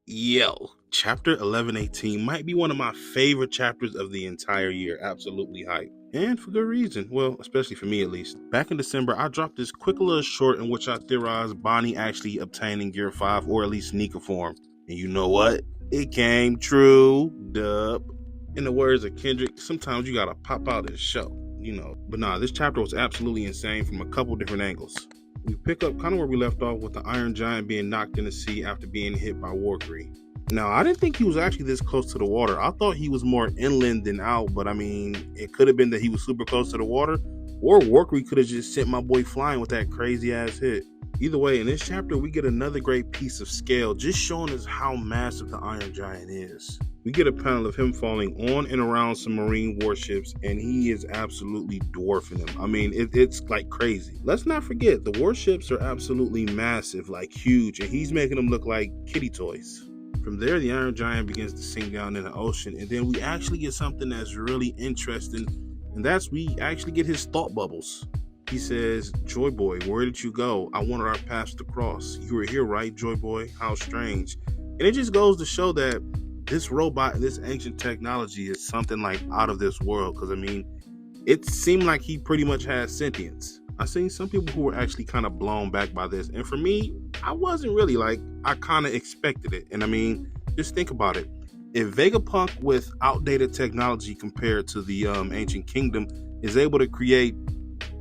Yo, chapter 1118 might be one of my favorite chapters of the entire year. Absolutely hype. And for good reason. Well, especially for me at least. Back in December, I dropped this quick little short in which I theorized Bonnie actually obtaining Gear 5 or at least Nika form. And you know what? It came true. Dub. In the words of Kendrick, sometimes you gotta pop out and show. But nah, this chapter was absolutely insane from a couple different angles. We pick up kind of where we left off with the Iron Giant being knocked in the sea after being hit by Warcree. Now, I didn't think he was actually this close to the water. I thought he was more inland than out, but I mean, it could have been that he was super close to the water, or Warcree could have just sent my boy flying with that crazy ass hit. Either way, in this chapter, we get another great piece of scale, just showing us how massive the Iron Giant is. We get a panel of him falling on and around some marine warships, and he is absolutely dwarfing them. I mean, it's like crazy. Let's not forget, the warships are absolutely massive, like huge, and he's making them look like kitty toys. From there, the Iron Giant begins to sink down in the ocean, and then we actually get something that's really interesting, and that's we actually get his thought bubbles. He says, "Joy Boy, where did you go? I wanted our paths to cross. You were here, right, Joy Boy? How strange." And it just goes to show that this robot and this ancient technology is something like out of this world. Because, I mean, it seemed like he pretty much has sentience. I seen some people who were actually kind of blown back by this. And for me, I wasn't really I kind of expected it. And I mean, just think about it. If Vegapunk with outdated technology compared to the ancient kingdom is able to create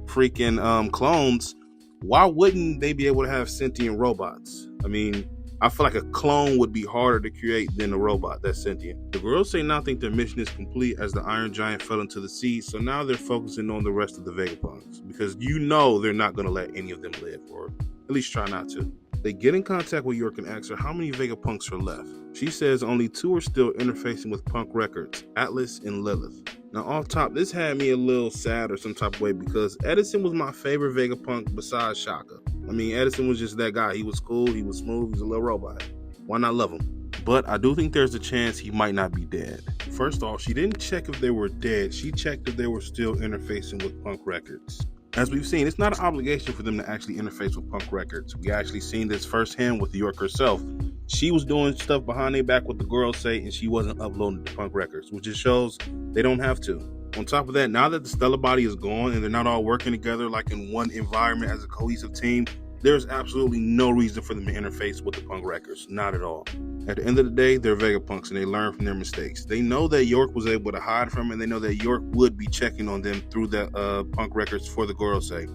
freaking clones, why wouldn't they be able to have sentient robots? I mean, I feel like a clone would be harder to create than a robot that's sentient. The girls say now think their mission is complete as the Iron Giant fell into the sea, so now they're focusing on the rest of the Vegapunks, because they're not going to let any of them live, or at least try not to. They get in contact with York and ask her how many Vegapunks are left. She says only 2 are still interfacing with Punk Records, Atlas and Lilith. Now off top, this had me a little sad or some type of way, because Edison was my favorite Vegapunk besides Shaka. I mean, Edison was just that guy. He was cool, he was smooth, he was a little robot. Why not love him? But I do think there's a chance he might not be dead. First off, she didn't check if they were dead. She checked if they were still interfacing with Punk Records. As we've seen, it's not an obligation for them to actually interface with Punk Records. We actually seen this firsthand with York herself. She was doing stuff behind their back with the girls say, and she wasn't uploading to Punk Records, which just shows they don't have to. On top of that, now that the Stellar Body is gone and they're not all working together like in one environment as a cohesive team, there's absolutely no reason for them to interface with the Punk Records. Not at all. At the end of the day, they're Vegapunks and they learn from their mistakes. They know that York was able to hide from it, and they know that York would be checking on them through the Punk Records for the girls' sake.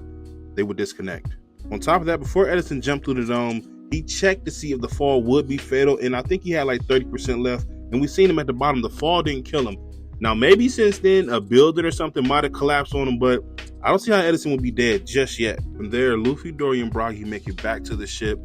They would disconnect. On top of that, before Edison jumped through the dome, he checked to see if the fall would be fatal, and I think he had like 30% left, and we seen him at the bottom. The fall didn't kill him. Now, maybe since then, a building or something might have collapsed on him, but I don't see how Edison would be dead just yet. From there, Luffy, Dory, and Broggy make it back to the ship.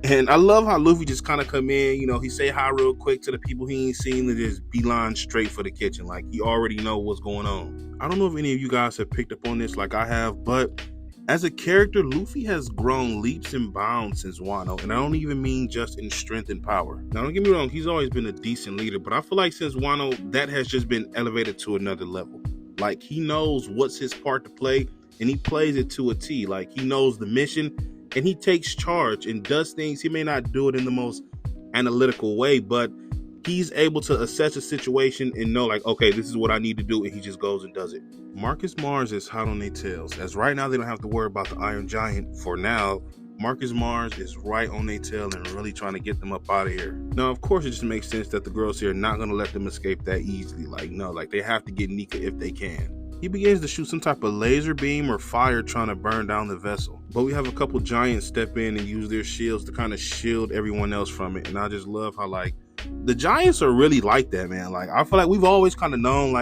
And I love how Luffy just kind of come in, he say hi real quick to the people he ain't seen and just beeline straight for the kitchen. Like, he already know what's going on. I don't know if any of you guys have picked up on this like I have, but as a character, Luffy has grown leaps and bounds since Wano, and I don't even mean just in strength and power. Now, don't get me wrong, he's always been a decent leader, but I feel like since Wano, that has just been elevated to another level. Like, he knows what's his part to play, and he plays it to a T. Like, he knows the mission, and he takes charge and does things. He may not do it in the most analytical way, but he's able to assess a situation and know, like, okay, this is what I need to do, and he just goes and does it. Marcus Mars is hot on their tails, as right now they don't have to worry about the Iron Giant for now. Marcus Mars is right on their tail and really trying to get them up out of here. Now, of course, it just makes sense that the girls here are not going to let them escape that easily. Like, they have to get Nika if they can. He begins to shoot some type of laser beam or fire trying to burn down the vessel. But we have a couple giants step in and use their shields to kind of shield everyone else from it. And I just love how, the giants are really like that, man. Like, I feel like we've always kind of known,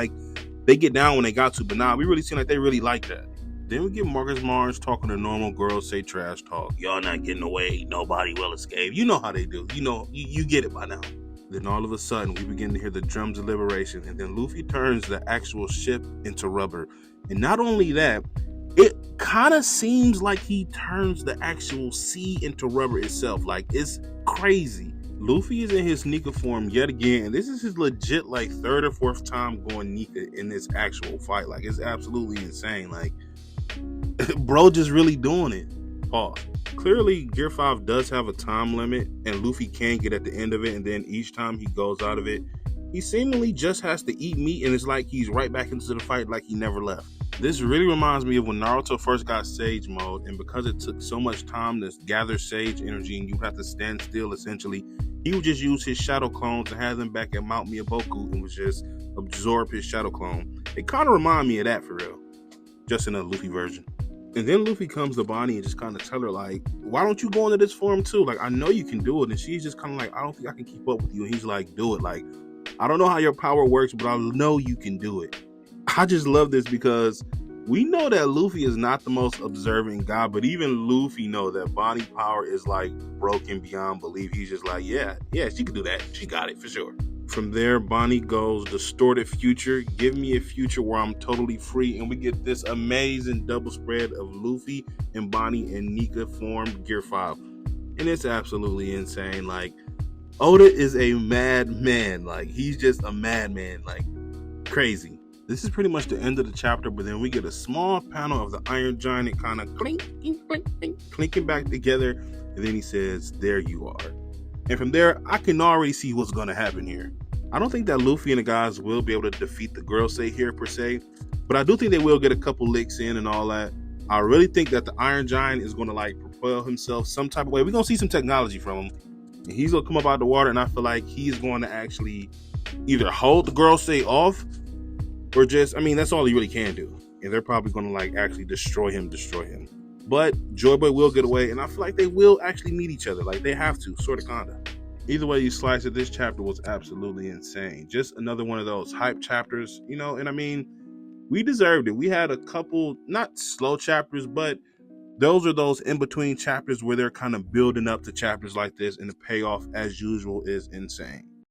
they get down when they got to, but now we really seem like they really like that. Then we get Marcus Mars talking to normal girls say trash talk. Y'all not getting away. Nobody will escape. You know how they do. You get it by now. Then all of a sudden, we begin to hear the drums of liberation, and then Luffy turns the actual ship into rubber. And not only that, it kind of seems like he turns the actual sea into rubber itself. Like, it's crazy. Luffy is in his Nika form yet again, and this is his legit 3rd or 4th time going Nika in this actual fight. Like, it's absolutely insane. Like, bro just really doing it. Pause. Clearly, Gear 5 does have a time limit, and Luffy can get at the end of it, and then each time he goes out of it, he seemingly just has to eat meat, and it's like he's right back into the fight like he never left. This really reminds me of when Naruto first got Sage Mode, and because it took so much time to gather Sage energy and you have to stand still essentially, he would just use his shadow clones and have them back at Mount Miyaboku and would just absorb his shadow clone. It kind of reminded me of that for real, just in a Luffy version. And then Luffy comes to Bonnie and just kind of tell her, like, why don't you go into this form too? Like, I know you can do it. And she's just kind of like, I don't think I can keep up with you. And he's like, do it. Like, I don't know how your power works, but I know you can do it. I just love this because we know that Luffy is not the most observant guy, but even Luffy know that Bonnie power is like broken beyond belief. He's just like, yeah, she can do that. She got it for sure. From there, Bonnie goes, distorted future, give me a future where I'm totally free, and we get this amazing double spread of Luffy and Bonnie and Nika formed Gear 5. And it's absolutely insane. Like, Oda is a madman. Like, he's just a madman. Like, crazy. This is pretty much the end of the chapter, but then we get a small panel of the Iron Giant kind of clinking back together, and then he says, there you are. And from there, I can already see what's going to happen here. I don't think that Luffy and the guys will be able to defeat the Girosei here per se, but I do think they will get a couple licks in and all that. I really think that the Iron Giant is going to like propel himself some type of way. We're going to see some technology from him. And he's going to come up out of the water, and I feel like he's going to actually either hold the Girosei off or just, I mean, that's all he really can do. And they're probably going to like actually destroy him. But Joy Boy will get away, and I feel like they will actually meet each other. Like, they have to, sort of, kinda. Either way you slice it, this chapter was absolutely insane. Just another one of those hype chapters, you know, and I mean, we deserved it. We had a couple, not slow chapters, but those are those in-between chapters where they're kind of building up to chapters like this, and the payoff, as usual, is insane.